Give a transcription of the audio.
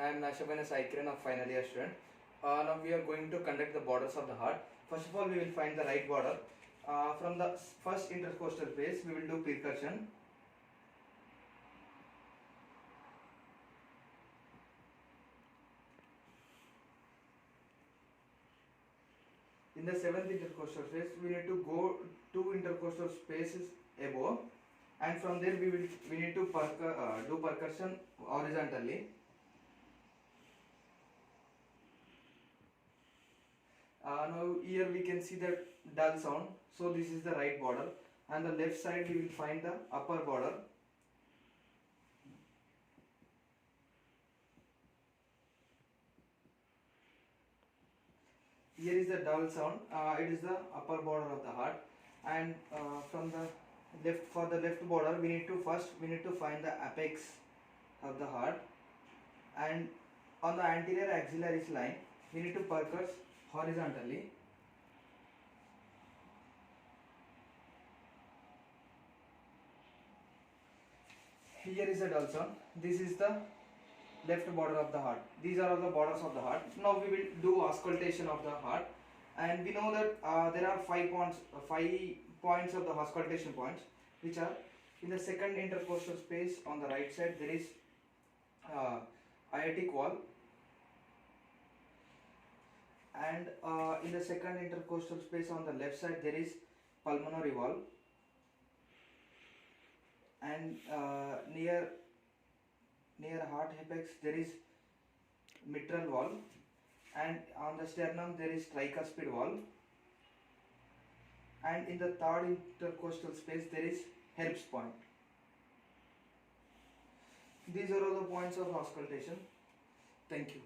I am Nashabana Saikran of final year student. Now we are going to conduct the borders of the heart. First of all, we will find the right border. From the first intercostal space, we will do percussion. In the seventh intercostal space, we need to go 2 intercostal spaces above, and from there we need to do percussion horizontally. Now here we can see the dull sound, so this is the right border, and the left side we will find the upper border. Here is the dull sound, it is the upper border of the heart, and from the left border we need to find the apex of the heart, and on the anterior axillaris line we need to percuss horizontally. Here is the dull sound. This is the left border of the heart. These are all the borders of the heart. Now we will do auscultation of the heart, and we know that there are 5 points of the auscultation points, which are in the second intercostal space on the right side there is aortic wall, and in the second intercostal space on the left side there is pulmonary wall, and near heart apex there is mitral wall, and on the sternum there is tricuspid wall, and in the third intercostal space there is Herb's point. These are all the points of auscultation. Thank you.